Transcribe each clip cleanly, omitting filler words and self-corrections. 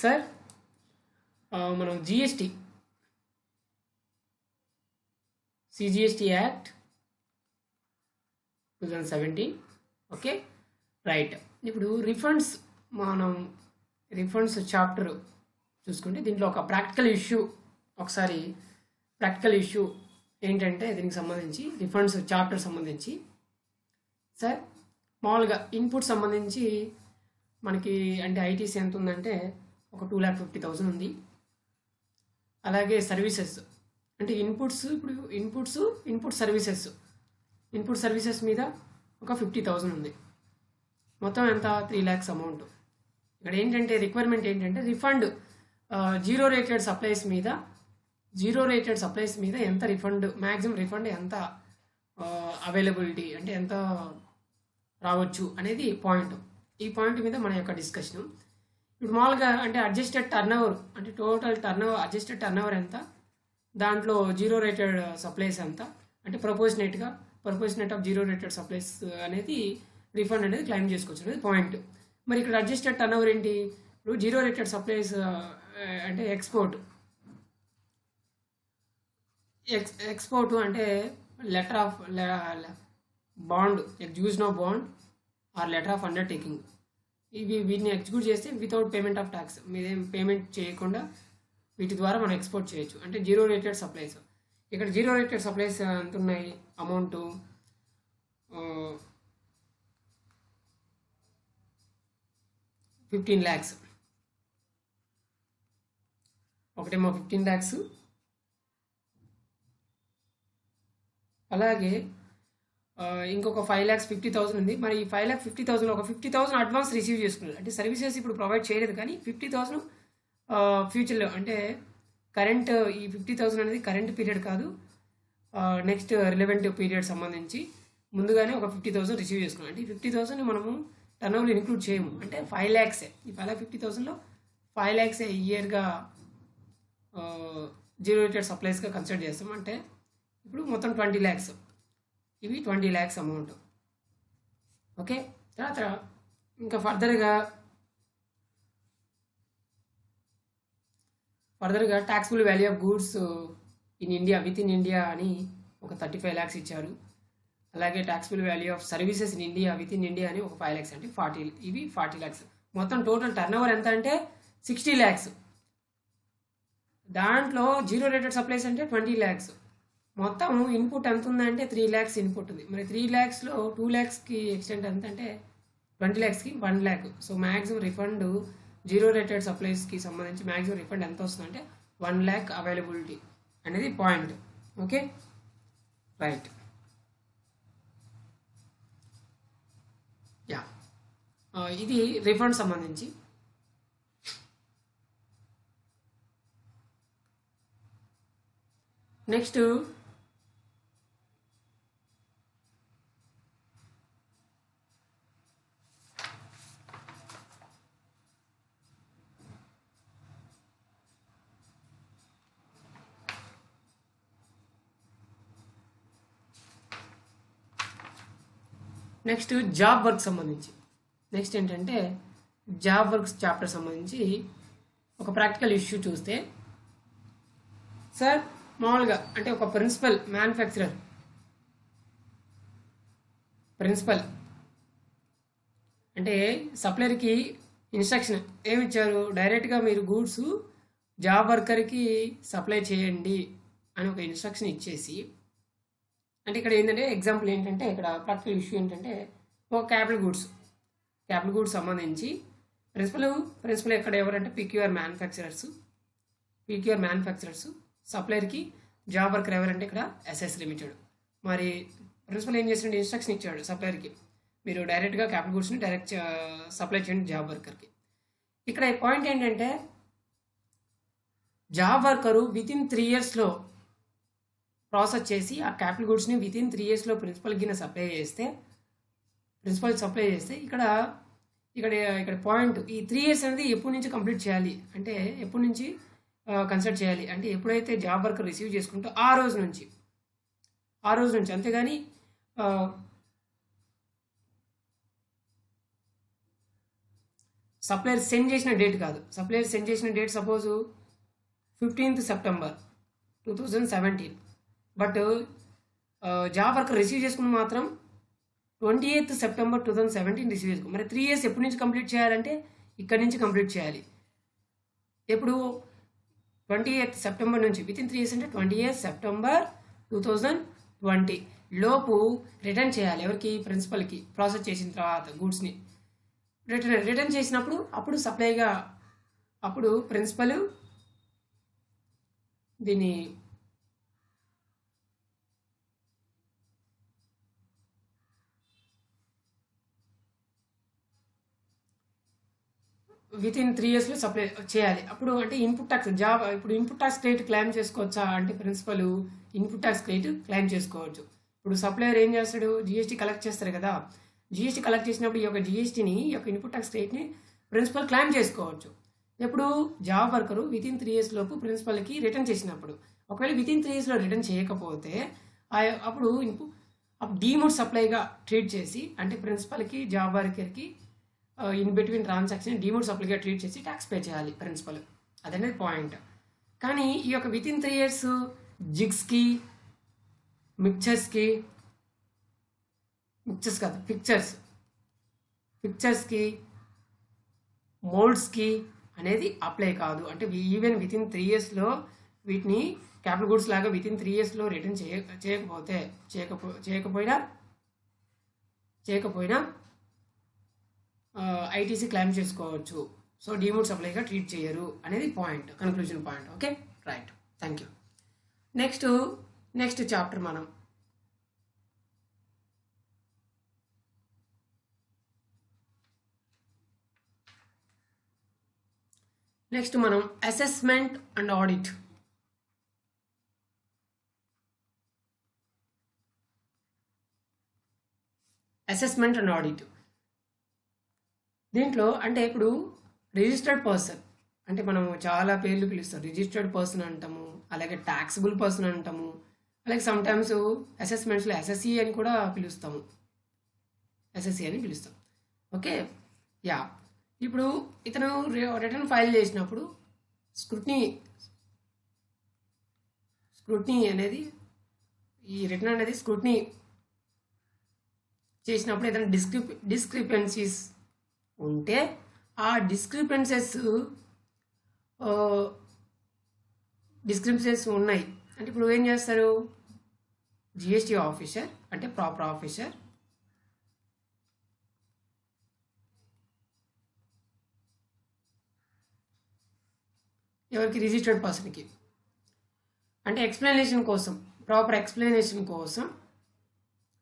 Sir మనం GST CGST act 2017 okay right. ఇప్పుడు మనం రిఫండ్స్ చాప్టర్ చూసుకుంటే దీంట్లో ఒక ప్రాక్టికల్ ఇష్యూ ఏంటంటే దీనికి సంబంధించి రిఫండ్స్ చాప్టర్ సంబంధించి సార్ మామూలుగా ఇన్పుట్ సంబంధించి మనకి అంటే ఐటీసీ ఎంత ఉందంటే ఒక 2,50,000 ఉంది. అలాగే సర్వీసెస్ అంటే ఇన్పుట్ సర్వీసెస్ మీద ఒక 50,000 ఉంది. మొత్తం ఎంత 3 lakhs అమౌంట్. ఇక్కడ ఏంటంటే రిక్వైర్మెంట్ ఏంటంటే రిఫండ్ జీరో రేటెడ్ సప్లైస్ మీద ఎంత రిఫండ్ మ్యాక్సిమం రిఫండ్ ఎంత అవైలబిలిటీ అంటే ఎంత రావచ్చు అనేది పాయింట్. ఈ పాయింట్ మీద మన యొక్క డిస్కషన్. ఇప్పుడు మామూలుగా అంటే అడ్జస్టెడ్ టర్నోవర్ అంటే టోటల్ అడ్జస్టెడ్ టర్నోవర్ ఎంత, దాంట్లో జీరో రేటెడ్ సప్లైస్ ఎంత అంటే proportionate of zero rated supplies అనేది రిఫండ్ అనేది క్లెయిమ్ చేసుకోవచ్చు అనేది పాయింట్. మరి ఇక్కడ అడ్జస్టెడ్ టర్నోవర్ ఏంటి? ఇప్పుడు జీరో రేటెడ్ సప్లైస్ అంటే ఎక్స్పోర్ట్ అంటే letter of bond execution of bond R letter of undertaking వీటిని ఎగ్జిక్యూట్ చేస్తే వితౌట్ పేమెంట్ ఆఫ్ ట్యాక్స్ మీదేం పేమెంట్ చేయకుండా వీటి ద్వారా మనం ఎక్స్పోర్ట్ చేయొచ్చు అంటే జీరో రేటెడ్ సప్లైస్. ఇక్కడ జీరో రేటెడ్ సప్లైస్ ఎంత ఉన్నాయి అమౌంట్ 15 lakhs. ఒకటేమో 15 lakhs, అలాగే ఇంకొక 5,50,000 ఉంది. మరి ఈ 5,50,000 ఒక 50,000 అడ్వాన్స్ రిసీవ్ చేసుకున్నారు అంటే సర్వీసెస్ ఇప్పుడు ప్రొవైడ్ చేయలేదు కానీ 50,000 ఫ్యూచర్లో అంటే కరెంట్ ఈ 50,000 అనేది కరెంట్ పీరియడ్ కాదు, నెక్స్ట్ రిలవెంట్ పీరియడ్ సంబంధించి ముందుగానే ఒక 50,000 రిసీవ్ చేసుకున్నాం. అంటే ఈ 50,000 మనము టర్నోవర్లో ఇన్క్లూడ్ చేయము అంటే 5 lakhs. ఈ 5,50,000లో 5 lakhs ఇయర్గా జీరో రేటెడ్ సప్లైస్గా కన్సిడర్ చేస్తాం. అంటే ఇప్పుడు మొత్తం 20 lakhs, ఇవి 20 lakhs అమౌంట్. ఓకే, తర్వాత ఇంకా ఫర్దర్గా taxable value of goods with in India అని ఒక 35 lakhs ఇచ్చారు. అలాగే taxable value of services in India with in India అని ఒక 5 lakhs అంటే 40 lakhs. మొత్తం టోటల్ టర్నోవర్ ఎంత అంటే 60 lakhs. దాంట్లో జీరో రేటెడ్ సప్లైస్ అంటే 20 lakhs. మొత్తం ఇన్పుట్ ఎంత ఉందంటే 3 lakhs ఇన్పుట్ ఉంది. మరి 3 lakhsలో 2 lakhsకి ఎక్స్టెంట్ ఎంత అంటే 20 lakhsకి 1 lakh. So maximum refund zero rated సప్లైస్కి సంబంధించి మ్యాక్సిమం రిఫండ్ ఎంత వస్తుందంటే 1 lakh అవైలబిలిటీ అనేది పాయింట్. Okay right. యా, ఇది రిఫండ్ సంబంధించి. నెక్స్ట్ జాబ్ వర్క్ సంబంధించి నెక్స్ట్ ఏంటంటే జాబ్ వర్క్స్ చాప్టర్ సంబంధించి ఒక ప్రాక్టికల్ ఇష్యూ చూస్తే సార్ మామూలుగా అంటే ఒక ప్రిన్సిపల్ అంటే సప్లయర్కి ఇన్స్ట్రక్షన్ ఏమిచ్చారు, డైరెక్ట్గా మీరు గూడ్స్ జాబ్ వర్కర్కి సప్లై చేయండి అని ఒక ఇన్స్ట్రక్షన్ ఇచ్చేసి, అంటే ఇక్కడ ఏంటంటే ఎగ్జాంపుల్ ఏంటంటే ఇక్కడ ప్రాక్టికల్ ఇష్యూ ఏంటంటే ఒక క్యాపిటల్ గూడ్స్ సంబంధించి ప్రిన్సిపల్ ఎక్కడ ఎవరంటే పిక్యూఆర్ మ్యానుఫ్యాక్చరర్స్, సప్లయర్కి జాబ్ వర్కర్ ఎవరంటే ఇక్కడ ఎస్ఎస్ లిమిటెడ్. మరి ప్రిన్సిపల్ ఏం చేసినట్టు ఇన్స్ట్రక్షన్ ఇచ్చాడు సప్లయర్కి, మీరు డైరెక్ట్గా క్యాపిటల్ గూడ్స్ని డైరెక్ట్ సప్లై చేయండి జాబ్ వర్కర్కి. ఇక్కడ పాయింట్ ఏంటంటే జాబ్ వర్కరు వితిన్ 3 yearsలో ప్రాసెస్ చేసి ఆ క్యాపిటల్ గూడ్స్ని వితిన్ 3 yearsలో ప్రిన్సిపల్ సప్లై చేస్తే ఇక్కడ పాయింట్ ఈ 3 years అనేది ఎప్పటి నుంచి కంప్లీట్ చేయాలి అంటే ఎప్పటి నుంచి కన్సిడర్ చేయాలి అంటే ఎప్పుడైతే జాబ్ వర్కర్ రిసీవ్ చేసుకుంటో ఆ రోజు నుంచి అంతేగాని సప్లయర్ సెండ్ చేసిన డేట్ కాదు. సప్లయర్ సెండ్ చేసిన date suppose 15th September 2017, but job worker receive చేసుకుని మాత్రం 28th September 2017 రిసీవ్ చేసుకో. మరి 3 years ఎప్పటి నుంచి కంప్లీట్ చేయాలంటే ఇక్కడి నుంచి కంప్లీట్ చేయాలి. ఎప్పుడు 28th September నుంచి వితిన్ 3 years అంటే 28th September 2020 లోపు రిటర్న్ చేయాలి. ఎవరికి? ప్రిన్సిపల్కి. ప్రాసెస్ చేసిన తర్వాత గూడ్స్ని రిటర్న్ చేసినప్పుడు అప్పుడు సప్లైగా అప్పుడు ప్రిన్సిపల్ దీన్ని వితిన్ 3 yearsలో సప్లై చేయాలి. అప్పుడు అంటే ఇన్పుట్ ట్యాక్స్ జాబ్ ఇప్పుడు ఇన్పుట్ ట్యాక్స్ క్రెడిట్ క్లెయిమ్ చేసుకోవచ్చా అంటే principal input tax credit claim చేసుకోవచ్చు. ఇప్పుడు సప్లయర్ ఏం చేస్తాడు? జిఎస్టీ కలెక్ట్ చేస్తారు కదా. జిఎస్టీ కలెక్ట్ చేసినప్పుడు ఈ యొక్క జిఎస్టీని ఈ యొక్క ఇన్పుట్ ట్యాక్స్ క్రెడిట్ని ప్రిన్సిపల్ క్లెయిమ్ చేసుకోవచ్చు. ఎప్పుడు? జాబ్ వర్కరు వితిన్ 3 years లోపు ప్రిన్సిపల్కి రిటర్న్ చేసినప్పుడు. ఒకవేళ వితిన్ 3 yearsలో రిటర్న్ చేయకపోతే అప్పుడు డీమోడ్ సప్లైగా ట్రీట్ చేసి అంటే ప్రిన్సిపల్కి జాబ్ వర్కర్కి ఇన్ బిట్వీన్ ట్రాన్సాక్షన్ డీమోడ్ సప్లైగా ట్రీట్ చేసి ట్యాక్స్ పే చేయాలి ప్రిన్సిపల్. అదనేది పాయింట్. కానీ ఈ యొక్క వితిన్ 3 years జిగ్స్కి పిక్చర్స్కి మోల్డ్స్కి అనేది అప్లై కాదు. అంటే ఈవెన్ వితిన్ 3 yearsలో వీటిని క్యాపిటల్ గూడ్స్ లాగా వితిన్ 3 yearsలో రిటర్న్ చేయకపోయినా ఐటీసీ క్లెయిమ్ చేసుకోవచ్చు. సో డీమోడ్ సప్లైగా ట్రీట్ చేయరు అనేది point, conclusion point. Okay, right, thank you. Next chapter మనం అసెస్మెంట్ అండ్ ఆడిట్. దీంట్లో అంటే ఇప్పుడు రిజిస్టర్డ్ పర్సన్ అంటే మనం చాలా పేర్లు పిలుస్తాం. రిజిస్టర్డ్ పర్సన్ అంటాము, అలాగే ట్యాక్సిబుల్ పర్సన్ అంటాము, అలాగే సమ్టైమ్స్ అసెస్మెంట్స్లో ఎస్ఎస్సి అని కూడా పిలుస్తాము. Okay, yeah. ఇప్పుడు ఇతను రిటర్న్ ఫైల్ చేసినప్పుడు స్క్రూటినీ అనేది ఈ రిటర్న్ అనేది స్క్రూటినీ చేసినప్పుడు ఏదైనా డిస్క్రిపెన్సీస్ ఉంటే ఆ డిస్క్రిపెన్సెస్ ఉన్నాయి అంటే ఇప్పుడు ఏం చేస్తారు? జిఎస్టీ ఆఫీసర్ అంటే ప్రాపర్ ఆఫీసర్ ఎవరికి? రిజిస్టర్డ్ పర్సన్కి. అంటే ప్రాపర్ ఎక్స్ప్లెనేషన్ కోసం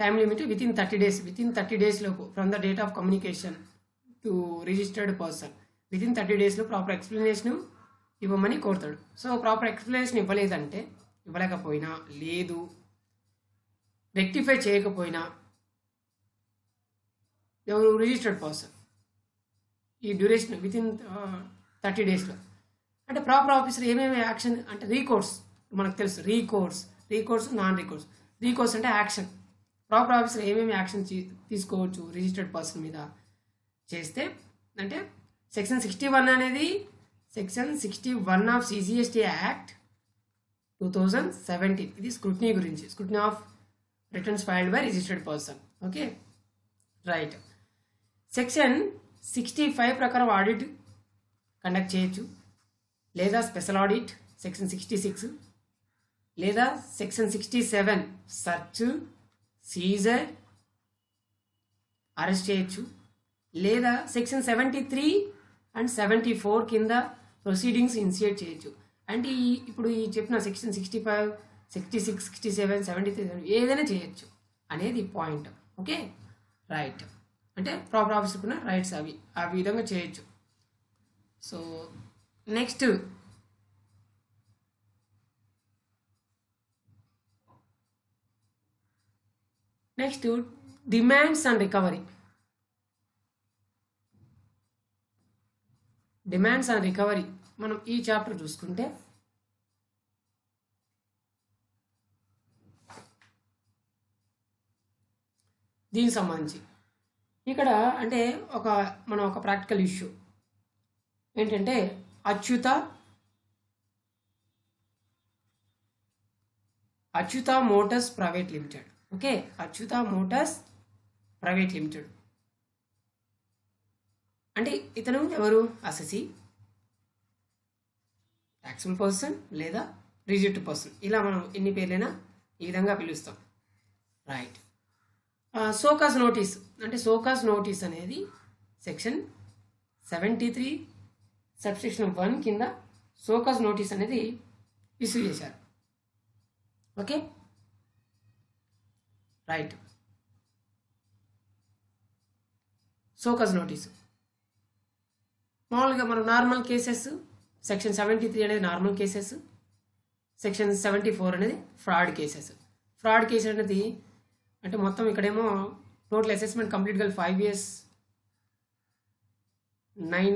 టైం లిమిట్ వితిన్ 30 days లోపు from the date of communication to registered person. Within 30 days proper explanation ఇవ్వమని కోరుతాడు. సో ప్రాపర్ ఎక్స్ప్లెనేషన్ ఇవ్వలేకపోయినా లేదు, రెక్టిఫై చేయకపోయినా ఎవరు? రిజిస్టర్డ్ పర్సన్ ఈ డ్యూరేషన్ వితిన్ 30 daysలో. అంటే ప్రాపర్ ఆఫీసర్ ఏమేమి యాక్షన్ అంటే రీకోర్స్ మనకు తెలుసు. Recourse, non recourse. రీకోర్స్ అంటే యాక్షన్. ప్రాపర్ ఆఫీసర్ ఏమేమి యాక్షన్ తీసుకోవచ్చు రిజిస్టర్డ్ పర్సన్ మీద చేస్తే అంటే సెక్షన్ 61 అనేది సెక్షన్ 61 ఆఫ్ సిజిఎస్టీ యాక్ట్ 2017. ఇది స్క్రూటినీ గురించి, scrutiny of returns filed by registered person. Okay, right. Section 65 ప్రకారం ఆడిట్ కండక్ట్ చేయొచ్చు, లేదా స్పెషల్ ఆడిట్ సెక్షన్ 66, లేదా సెక్షన్ 67 సర్చ్, సీజర్, అరెస్ట్ చేయొచ్చు, లేదా సెక్షన్ 73 అండ్ 74 కింద ప్రొసీడింగ్స్ ఇనిషియేట్ చేయొచ్చు. అంటే ఇప్పుడు ఈ చెప్పిన సెక్షన్ 65, 66, 67, 73 ఏదైనా చేయొచ్చు అనేది పాయింట్. Okay, right. అంటే ప్రాపర్ ఆఫీసర్కి ఉన్న రైట్స్ అవి ఆ విధంగా చేయొచ్చు. So next demands and recovery. మనం ఈ చాప్టర్ చూసుకుంటే దీనికి సంబంధించి ఇక్కడ అంటే మనం ఒక ప్రాక్టికల్ ఇష్యూ ఏంటంటే Achyuta Motors private limited. Okay, Achyuta Motors private limited అంటే ఇతను ఎవరు? అసెసీ, ట్యాక్సబుల్ పర్సన్ లేదా రిజిట్ పర్సన్, ఇలా మనం ఎన్ని పేర్లైనా ఈ విధంగా పిలుస్తాం. రైట్. సోకాస్ నోటీస్ అంటే సోకాస్ నోటీస్ అనేది సెక్షన్ 73 సబ్సెక్షన్ 1 కింద సోకాస్ నోటీస్ అనేది ఇష్యూ చేశారు. Okay, right. సోకాస్ నోటీసు మామూలుగా మనం నార్మల్ కేసెస్, సెక్షన్ 73 అనేది నార్మల్ కేసెస్, సెక్షన్ 74 అనేది ఫ్రాడ్ కేసెస్. ఫ్రాడ్ కేసు అనేది అంటే మొత్తం ఇక్కడేమో టోటల్ అసెస్మెంట్ కంప్లీట్ గా 5 years 9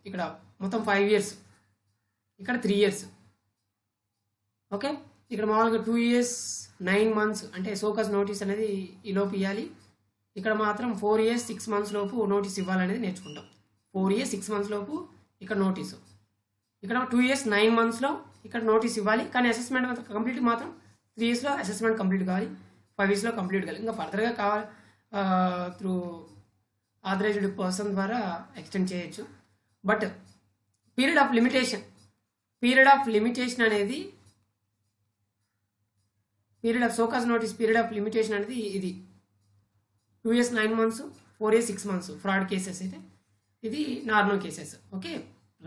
ఇక్కడ మొత్తం 5 years, ఇక్కడ 3 years. ఓకే, ఇక్కడ మామూలుగా 2 years 9 months అంటే సోకాస్ నోటీస్ అనేది ఈ లోపు ఇవ్వాలి. ఇక్కడ మాత్రం 4 years 6 months లోపు నోటీస్ ఇవ్వాలనేది నేర్చుకుంటాం. 4 years 6 months లోపు ఇక్కడ నోటీసు, ఇక్కడ 2 years 9 months లో ఇక్కడ నోటీస్ ఇవ్వాలి. కానీ అసెస్మెంట్ కంప్లీట్ మాత్రం 3 years లో అసెస్మెంట్ కంప్లీట్ కావాలి, 5 years లో కంప్లీట్ కావాలి. ఇంకా ఫర్దర్గా కావాలి త్రూ ఆథరైజ్డ్ పర్సన్ ద్వారా ఎక్స్టెండ్ చేయొచ్చు. బట్ పీరియడ్ ఆఫ్ లిమిటేషన్ అనేది period of show cause notice period of limitation అనేది ఇది 2 years 9 months, 4 years 6 months fraud cases అయితే, ఇది నార్మల్ కేసెస్. Okay,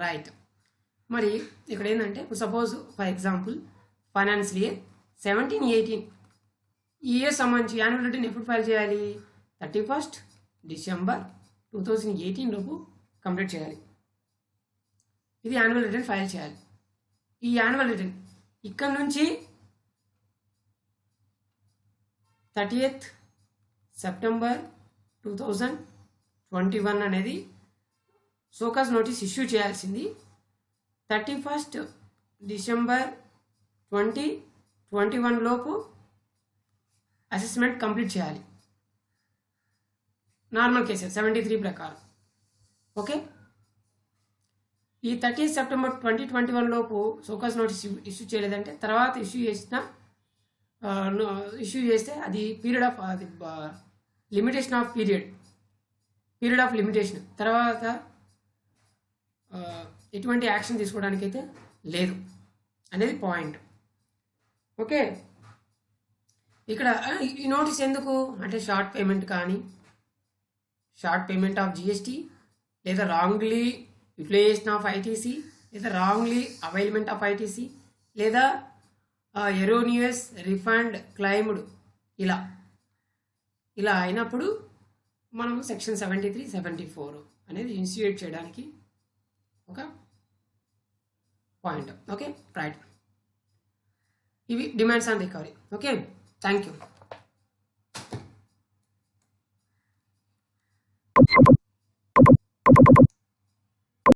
right. మరి ఇక్కడ ఏంటంటే suppose for example financial year 17-18 ఈ ఇయర్ సంబంధించి యాన్యువల్ రిటర్న్ ఎప్పుడు ఫైల్ చేయాలి? 31st December 2018 లోపు కంప్లీట్ చేయాలి. ఇది యాన్యువల్ రిటర్న్ ఫైల్ చేయాలి. ఈ యాన్యువల్ రిటర్న్ ఇక్కడ నుంచి 30th September 2021 అనేది సోకాస్ నోటీస్ ఇష్యూ చేయాల్సింది. 31st December 2021 లోపు అసెస్మెంట్ కంప్లీట్ చేయాలి నార్మల్ కేసెస్ 73 ప్రకారం. ఓకే, ఈ 30th September 2021 లోపు సోకాస్ నోటీస్ ఇష్యూ చేయలేదంటే తర్వాత ఇష్యూ చేస్తే అది period of limitation of period of limitation తర్వాత ఎటువంటి యాక్షన్ తీసుకోవడానికి అయితే లేదు అనేది పాయింట్. ఓకే, ఇక్కడ ఈ నోటీస్ ఎందుకు అంటే షార్ట్ పేమెంట్ కానీ, షార్ట్ పేమెంట్ ఆఫ్ జిఎస్టీ, లేదా రాంగ్లీ యూటిలైజేషన్ ఆఫ్ ఐటీసీ, లేదా రాంగ్లీ అవైల్మెంట్ ఆఫ్ ఐటీసీ, లేదా ఎరోనియస్ రిఫండ్ క్లైమ్డ్, ఇలా అయినప్పుడు మనం సెక్షన్ 73, 74 అనేది ఇన్స్టిట్యూట్ చేయడానికి ఒక పాయింట్. Okay, right. ఇవి demands on recovery. Okay, thank you.